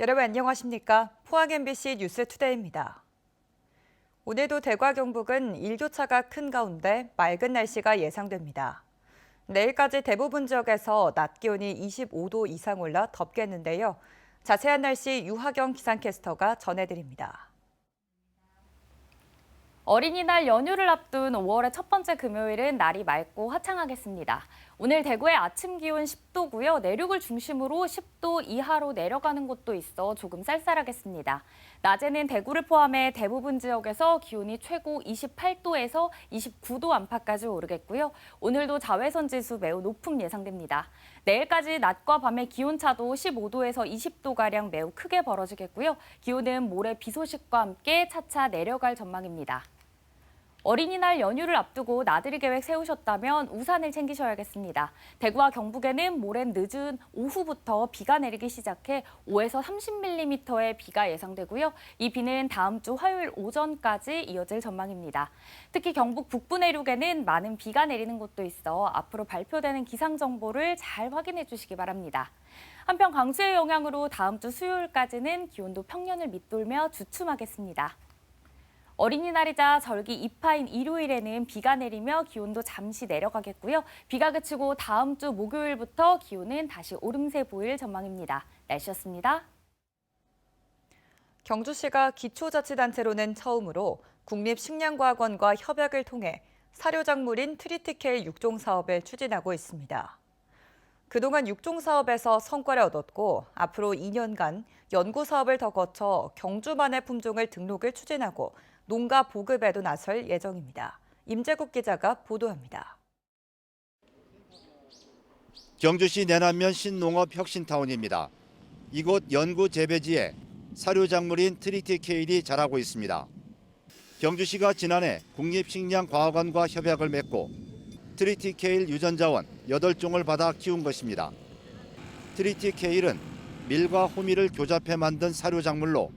여러분 안녕하십니까? 포항 MBC 뉴스투데이입니다. 오늘도 대구와 경북은 일교차가 큰 가운데 맑은 날씨가 예상됩니다. 내일까지 대부분 지역에서 낮 기온이 25도 이상 올라 덥겠는데요. 자세한 날씨 유하경 기상캐스터가 전해드립니다. 어린이날 연휴를 앞둔 5월의 첫 번째 금요일은 날이 맑고 화창하겠습니다. 오늘 대구의 아침 기온 10도고요. 내륙을 중심으로 10도 이하로 내려가는 곳도 있어 조금 쌀쌀하겠습니다. 낮에는 대구를 포함해 대부분 지역에서 기온이 최고 28도에서 29도 안팎까지 오르겠고요. 오늘도 자외선 지수 매우 높음 예상됩니다. 내일까지 낮과 밤의 기온차도 15도에서 20도가량 매우 크게 벌어지겠고요. 기온은 모레 비 소식과 함께 차차 내려갈 전망입니다. 어린이날 연휴를 앞두고 나들이 계획 세우셨다면 우산을 챙기셔야겠습니다. 대구와 경북에는 모레 늦은 오후부터 비가 내리기 시작해 5에서 30mm의 비가 예상되고요. 이 비는 다음 주 화요일 오전까지 이어질 전망입니다. 특히 경북 북부 내륙에는 많은 비가 내리는 곳도 있어 앞으로 발표되는 기상 정보를 잘 확인해 주시기 바랍니다. 한편 강수의 영향으로 다음 주 수요일까지는 기온도 평년을 밑돌며 주춤하겠습니다. 어린이날이자 절기 입하인 일요일에는 비가 내리며 기온도 잠시 내려가겠고요. 비가 그치고 다음 주 목요일부터 기온은 다시 오름세 보일 전망입니다. 날씨였습니다. 경주시가 기초자치단체로는 처음으로 국립식량과학원과 협약을 통해 사료작물인 트리티케일 육종 사업을 추진하고 있습니다. 그동안 육종 사업에서 성과를 얻었고 앞으로 2년간 연구 사업을 더 거쳐 경주만의 품종을 등록을 추진하고 농가 보급에도 나설 예정입니다. 임재국 기자가 보도합니다. 경주시 내남면 신농업혁신타운입니다. 이곳 연구 재배지에 사료작물인 트리티케일이 자라고 있습니다. 경주시가 지난해 국립식량과학원과 협약을 맺고 트리티케일 유전자원 8종을 받아 키운 것입니다. 트리티케일은 밀과 호미를 교잡해 만든 사료작물로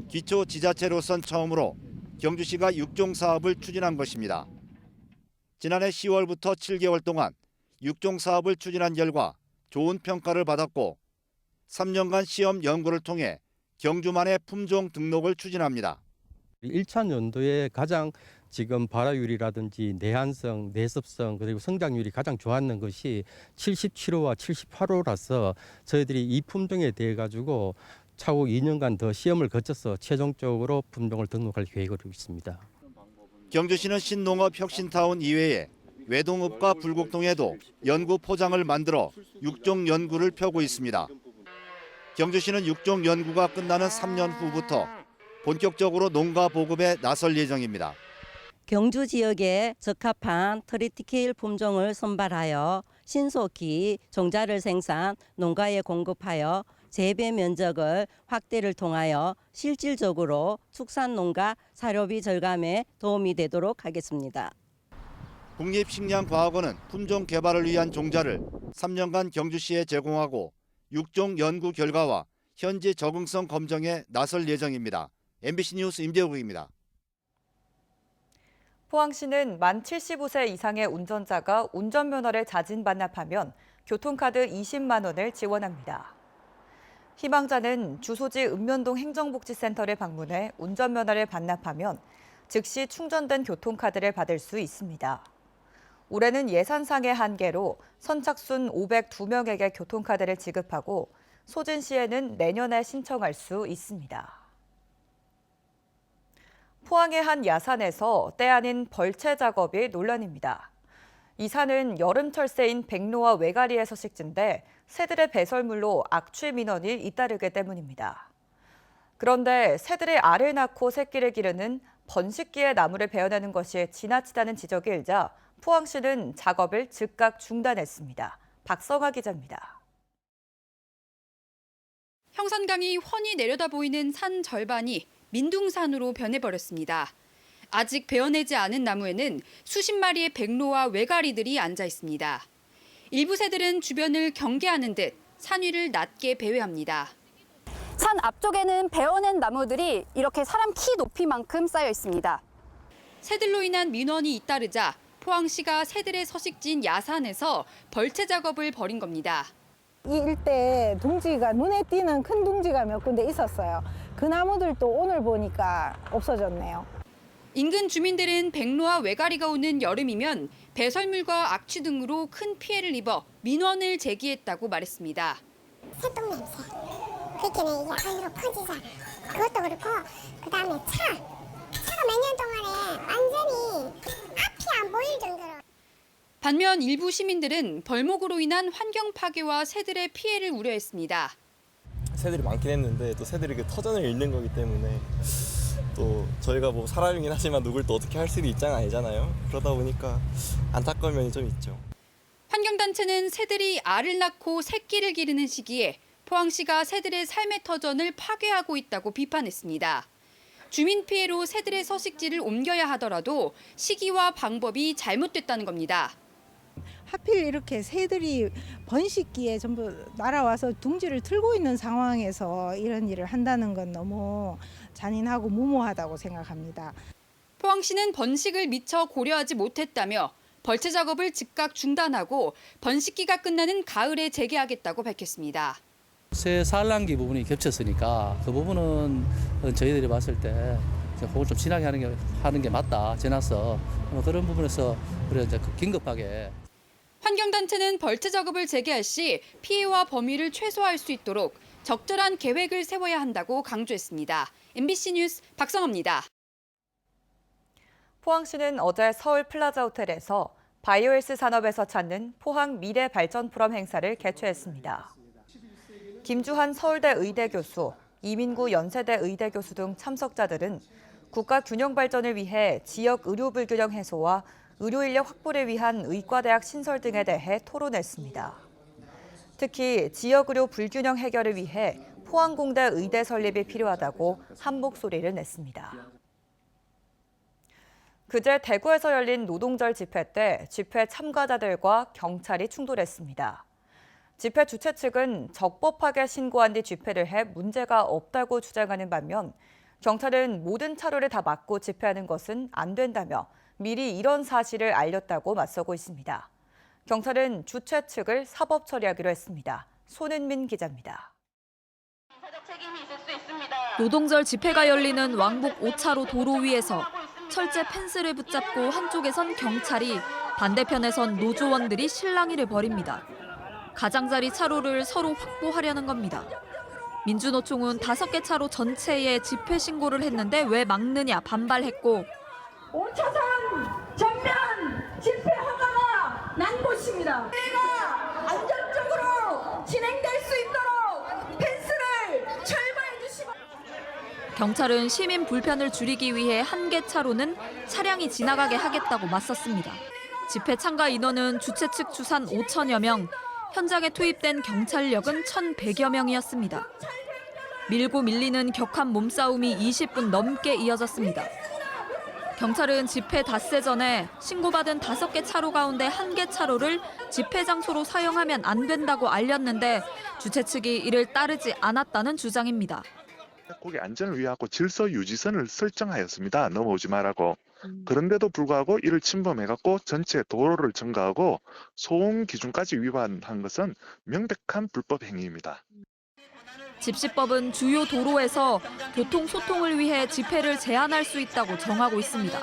기초 지자체로선 처음으로 경주시가 육종 사업을 추진한 것입니다. 지난해 10월부터 7개월 동안 육종 사업을 추진한 결과 좋은 평가를 받았고 3년간 시험 연구를 통해 경주만의 품종 등록을 추진합니다. 1차 연도에 가장 지금 발화율이라든지 내한성, 내습성 그리고 성장률이 가장 좋았는 것이 77호와 78호라서 저희들이 이 품종에 대해 가지고 차후 2년간 더 시험을 거쳐서 최종적으로 품종을 등록할 계획으로 있습니다. 경주시는 신농업혁신타운 이외에 외동읍과 불곡동에도 연구 포장을 만들어 육종 연구를 펴고 있습니다. 경주시는 육종 연구가 끝나는 3년 후부터 본격적으로 농가 보급에 나설 예정입니다. 경주 지역에 적합한 트리티케일 품종을 선발하여 신속히 종자를 생산, 농가에 공급하여 재배 면적을 확대를 통하여 실질적으로 축산농가 사료비 절감에 도움이 되도록 하겠습니다. 국립식량과학원은 품종 개발을 위한 종자를 3년간 경주시에 제공하고 육종 연구 결과와 현지 적응성 검증에 나설 예정입니다. MBC 뉴스 임재국입니다. 포항시는 만 75세 이상의 운전자가 운전면허를 자진 반납하면 교통카드 20만 원을 지원합니다. 희망자는 주소지 읍면동 행정복지센터를 방문해 운전면허를 반납하면 즉시 충전된 교통카드를 받을 수 있습니다. 올해는 예산상의 한계로 선착순 502명에게 교통카드를 지급하고 소진시에는 내년에 신청할 수 있습니다. 포항의 한 야산에서 때 아닌 벌채 작업이 논란입니다. 이 산은 여름철새인 백로와 외가리에서 식진돼 새들의 배설물로 악취 민원이 잇따르기 때문입니다. 그런데 새들이 알을 낳고 새끼를 기르는 번식기에 나무를 베어내는 것이 지나치다는 지적이 일자 포항시는 작업을 즉각 중단했습니다. 박성아 기자입니다. 형선강이 훤히 내려다 보이는 산 절반이 민둥산으로 변해버렸습니다. 아직 베어내지 않은 나무에는 수십 마리의 백로와 외가리들이 앉아 있습니다. 일부 새들은 주변을 경계하는 듯 산 위를 낮게 배회합니다. 산 앞쪽에는 베어낸 나무들이 이렇게 사람 키 높이만큼 쌓여 있습니다. 새들로 인한 민원이 잇따르자 포항시가 새들의 서식지인 야산에서 벌채 작업을 벌인 겁니다. 이 일대에 둥지가 눈에 띄는 큰 둥지가 몇 군데 있었어요. 그 나무들도 오늘 보니까 없어졌네요. 인근 주민들은 백로와 외가리가 오는 여름이면 배설물과 악취 등으로 큰 피해를 입어 민원을 제기했다고 말했습니다. 새똥 냄새. 그렇게는 이게 안으로 퍼지잖아요. 그것도 그렇고 그다음에 차가 몇 년 동안에 완전히 앞이 안 보일 정도로. 반면 일부 시민들은 벌목으로 인한 환경 파괴와 새들의 피해를 우려했습니다. 새들이 많긴 했는데 또 새들이 그 터전을 잃는 거기 때문에 또 저희가 뭐 사람이긴 하지만 누굴 또 어떻게 할 수도 입장은 아니잖아요. 그러다 보니까 안타까운 면이 좀 있죠. 환경단체는 새들이 알을 낳고 새끼를 기르는 시기에 포항시가 새들의 삶의 터전을 파괴하고 있다고 비판했습니다. 주민 피해로 새들의 서식지를 옮겨야 하더라도 시기와 방법이 잘못됐다는 겁니다. 하필 이렇게 새들이 번식기에 전부 날아와서 둥지를 틀고 있는 상황에서 이런 일을 한다는 건 너무 잔인하고 무모하다고 생각합니다. 포항시는 번식을 미처 고려하지 못했다며 벌채 작업을 즉각 중단하고 번식기가 끝나는 가을에 재개하겠다고 밝혔습니다. 새 산란기 부분이 겹쳤으니까 그 부분은 저희들이 봤을 때 그걸 좀 진하게 하는 게 맞다. 지나서 그런 부분에서 우리가 이제 긴급하게. 환경단체는 벌채 작업을 재개할 시 피해와 범위를 최소화할 수 있도록 적절한 계획을 세워야 한다고 강조했습니다. MBC 뉴스 박성호입니다. 포항시는 어제 서울 플라자 호텔에서 바이오헬스 산업에서 찾는 포항 미래 발전 포럼 행사를 개최했습니다. 김주한 서울대 의대 교수, 이민구 연세대 의대 교수 등 참석자들은 국가 균형 발전을 위해 지역 의료 불균형 해소와 의료 인력 확보를 위한 의과대학 신설 등에 대해 토론했습니다. 특히 지역 의료 불균형 해결을 위해 포항공대 의대 설립이 필요하다고 한 목소리를 냈습니다. 그제 대구에서 열린 노동절 집회 때 집회 참가자들과 경찰이 충돌했습니다. 집회 주최 측은 적법하게 신고한 뒤 집회를 해 문제가 없다고 주장하는 반면 경찰은 모든 차로를 다 막고 집회하는 것은 안 된다며 미리 이런 사실을 알렸다고 맞서고 있습니다. 경찰은 주최 측을 사법 처리하기로 했습니다. 손은민 기자입니다. 노동절 집회가 열리는 왕복 5차로 도로 위에서 철제 펜스를 붙잡고 한쪽에선 경찰이, 반대편에선 노조원들이 실랑이를 벌입니다. 가장자리 차로를 서로 확보하려는 겁니다. 민주노총은 5개 차로 전체에 집회 신고를 했는데 왜 막느냐 반발했고 5차선 전면 집회 허가가 난 곳입니다. 집회가 안전적으로 진행될 수 있도록 펜스를 철거해 주시고. 경찰은 시민 불편을 줄이기 위해 1개 차로는 차량이 지나가게 하겠다고 맞섰습니다. 집회 참가 인원은 주최 측 추산 5천여 명, 현장에 투입된 경찰력은 1,100여 명이었습니다. 밀고 밀리는 격한 몸싸움이 20분 넘게 이어졌습니다. 경찰은 집회 닷새 전에 신고받은 5개 차로 가운데 1개 차로를 집회 장소로 사용하면 안 된다고 알렸는데 주최 측이 이를 따르지 않았다는 주장입니다. 거기 안전을 위하고 질서 유지선을 설정하였습니다. 넘어오지 말라고. 그런데도 불구하고 이를 침범해갖고 전체 도로를 점거하고 소음 기준까지 위반한 것은 명백한 불법 행위입니다. 집시법은 주요 도로에서 교통 소통을 위해 집회를 제한할 수 있다고 정하고 있습니다.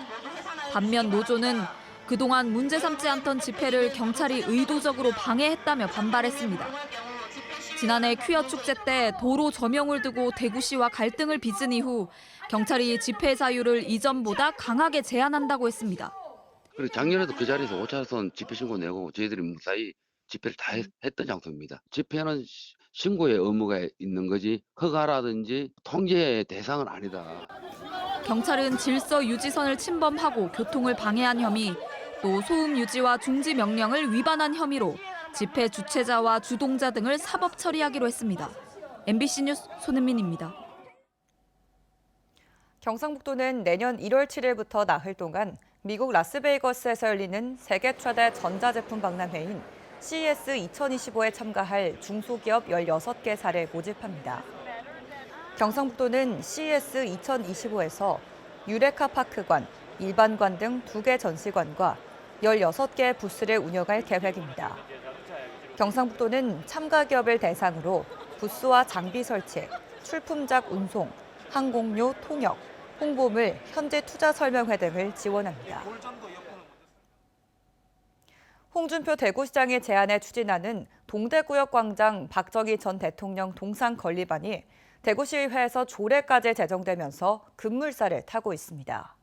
반면 노조는 그동안 문제 삼지 않던 집회를 경찰이 의도적으로 방해했다며 반발했습니다. 지난해 퀴어 축제 때 도로 저명을 두고 대구시와 갈등을 빚은 이후 경찰이 집회 자유를 이전보다 강하게 제한한다고 했습니다. 그리고 작년에도 그 자리에서 5차선 집회 신고 내고 저희들이 무사히 집회를 다 했던 장소입니다. 집회는 신고의 의무가 있는 거지 허가라든지 통제의 대상은 아니다. 경찰은 질서 유지선을 침범하고 교통을 방해한 혐의, 또 소음 유지와 중지 명령을 위반한 혐의로 집회 주최자와 주동자 등을 사법 처리하기로 했습니다. MBC 뉴스 손은민입니다. 경상북도는 내년 1월 7일부터 나흘 동안 미국 라스베이거스에서 열리는 세계 최대 전자제품 박람회인 CES 2025에 참가할 중소기업 16개사를 모집합니다. 경상북도는 CES 2025에서 유레카 파크관, 일반관 등 2개 전시관과 16개의 부스를 운영할 계획입니다. 경상북도는 참가 기업을 대상으로 부스와 장비 설치, 출품작 운송, 항공료 통역, 홍보물, 현지 투자 설명회 등을 지원합니다. 홍준표 대구시장의 제안에 추진하는 동대구역광장 박정희 전 대통령 동상 건립안이 대구시의회에서 조례까지 제정되면서 급물살을 타고 있습니다.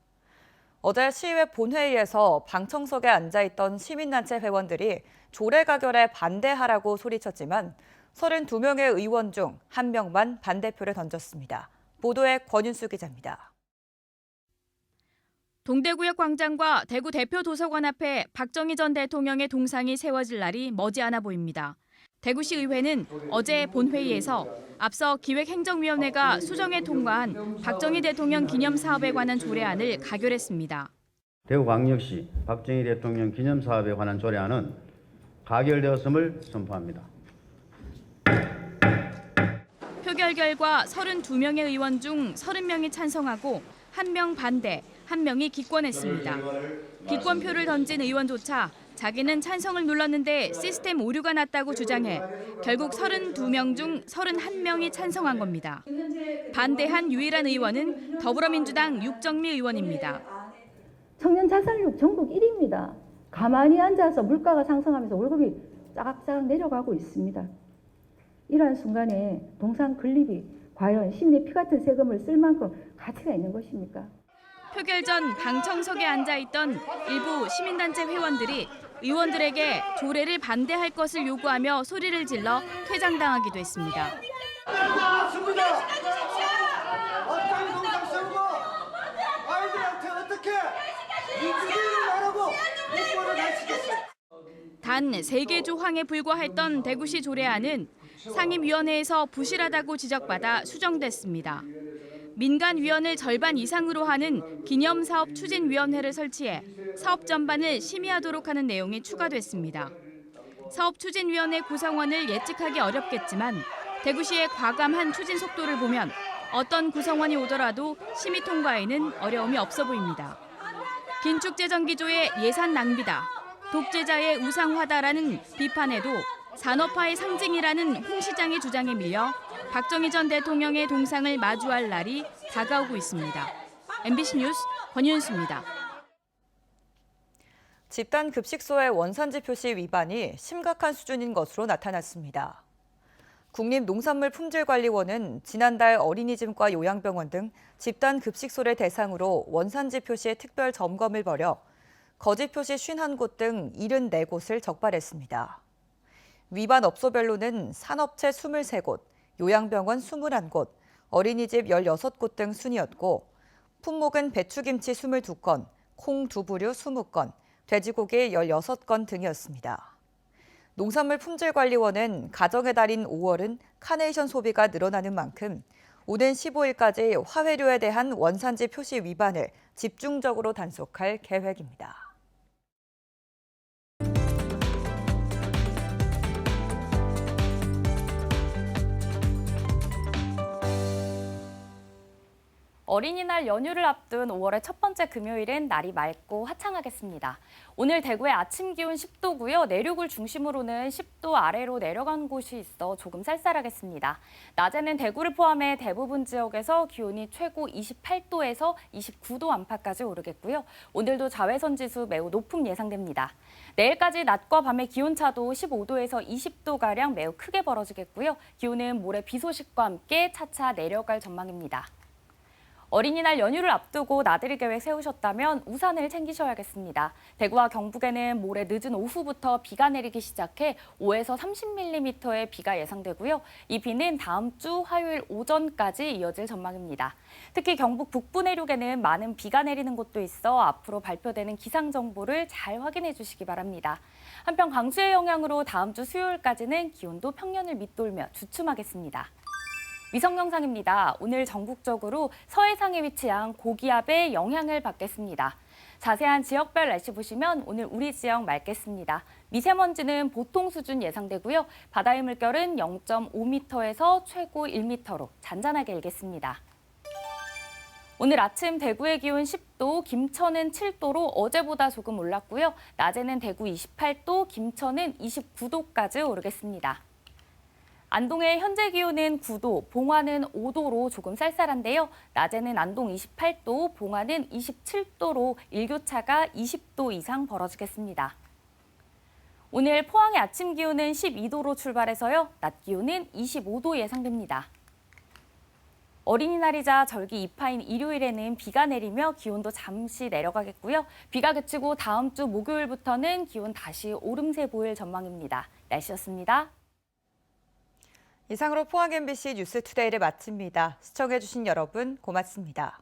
어제 시의회 본회의에서 방청석에 앉아있던 시민단체 회원들이 조례 가결에 반대하라고 소리쳤지만 32명의 의원 중 1명만 반대표를 던졌습니다. 보도에 권윤수 기자입니다. 동대구역 광장과 대구 대표 도서관 앞에 박정희 전 대통령의 동상이 세워질 날이 머지않아 보입니다. 대구시 의회는 어제 본회의에서 앞서 기획행정위원회가 수정에 통과한 박정희 대통령 기념 사업에 관한 조례안을 가결했습니다. 대구광역시 박정희 대통령 기념 사업에 관한 조례안은 가결되었음을 선포합니다. 표결 결과 32명의 의원 중 30명이 찬성하고 1명 반대, 1명이 기권했습니다. 기권표를 던진 의원조차 자기는 찬성을 눌렀는데 시스템 오류가 났다고 주장해 결국 32명 중 31명이 찬성한 겁니다. 반대한 유일한 의원은 더불어민주당 육정미 의원입니다. 청년 자살률 전국 1위입니다. 가만히 앉아서 물가가 상승하면서 월급이 짜각짜각 내려가고 있습니다. 이러한 순간에 동상 건립이 과연 시민의 피 같은 세금을 쓸 만큼 가치가 있는 것입니까? 표결 전 방청석에 앉아있던 일부 시민단체 회원들이 의원들에게 조례를 반대할 것을 요구하며 소리를 질러 퇴장당하기도 했습니다. 단 3개 조항에 불과했던 대구시 조례안은 상임위원회에서 부실하다고 지적받아 수정됐습니다. 민간위원을 절반 이상으로 하는 기념사업 추진위원회를 설치해 사업 전반을 심의하도록 하는 내용이 추가됐습니다. 사업추진위원회 구성원을 예측하기 어렵겠지만 대구시의 과감한 추진 속도를 보면 어떤 구성원이 오더라도 심의 통과에는 어려움이 없어 보입니다. 긴축재정기조의 예산 낭비다, 독재자의 우상화다라는 비판에도 산업화의 상징이라는 홍 시장의 주장에 밀려 박정희 전 대통령의 동상을 마주할 날이 다가오고 있습니다. MBC 뉴스 권윤수입니다. 집단 급식소의 원산지 표시 위반이 심각한 수준인 것으로 나타났습니다. 국립농산물품질관리원은 지난달 어린이집과 요양병원 등 집단 급식소를 대상으로 원산지 표시의 특별 점검을 벌여 거짓 표시 51곳 등 74곳을 적발했습니다. 위반 업소별로는 산업체 23곳, 요양병원 21곳, 어린이집 16곳 등 순이었고 품목은 배추김치 22건, 콩 두부류 20건, 돼지고기 16건 등이었습니다. 농산물품질관리원은 가정의 달인 5월은 카네이션 소비가 늘어나는 만큼 오는 15일까지 화훼류에 대한 원산지 표시 위반을 집중적으로 단속할 계획입니다. 어린이날 연휴를 앞둔 5월의 첫 번째 금요일은 날이 맑고 화창하겠습니다. 오늘 대구의 아침 기온 10도고요. 내륙을 중심으로는 10도 아래로 내려간 곳이 있어 조금 쌀쌀하겠습니다. 낮에는 대구를 포함해 대부분 지역에서 기온이 최고 28도에서 29도 안팎까지 오르겠고요. 오늘도 자외선 지수 매우 높음 예상됩니다. 내일까지 낮과 밤의 기온차도 15도에서 20도가량 매우 크게 벌어지겠고요. 기온은 모레 비 소식과 함께 차차 내려갈 전망입니다. 어린이날 연휴를 앞두고 나들이 계획 세우셨다면 우산을 챙기셔야겠습니다. 대구와 경북에는 모레 늦은 오후부터 비가 내리기 시작해 5에서 30mm의 비가 예상되고요. 이 비는 다음 주 화요일 오전까지 이어질 전망입니다. 특히 경북 북부 내륙에는 많은 비가 내리는 곳도 있어 앞으로 발표되는 기상 정보를 잘 확인해 주시기 바랍니다. 한편 강수의 영향으로 다음 주 수요일까지는 기온도 평년을 밑돌며 주춤하겠습니다. 위성 영상입니다. 오늘 전국적으로 서해상에 위치한 고기압의 영향을 받겠습니다. 자세한 지역별 날씨 보시면 오늘 우리 지역 맑겠습니다. 미세먼지는 보통 수준 예상되고요. 바다의 물결은 0.5m에서 최고 1m로 잔잔하게 일겠습니다. 오늘 아침 대구의 기온 10도, 김천은 7도로 어제보다 조금 올랐고요. 낮에는 대구 28도, 김천은 29도까지 오르겠습니다. 안동의 현재 기온은 9도, 봉화는 5도로 조금 쌀쌀한데요. 낮에는 안동 28도, 봉화는 27도로 일교차가 20도 이상 벌어지겠습니다. 오늘 포항의 아침 기온은 12도로 출발해서요. 낮 기온은 25도 예상됩니다. 어린이날이자 절기 2파인 일요일에는 비가 내리며 기온도 잠시 내려가겠고요. 비가 그치고 다음 주 목요일부터는 기온 다시 오름세 보일 전망입니다. 날씨였습니다. 이상으로 포항 MBC 뉴스투데이를 마칩니다. 시청해주신 여러분 고맙습니다.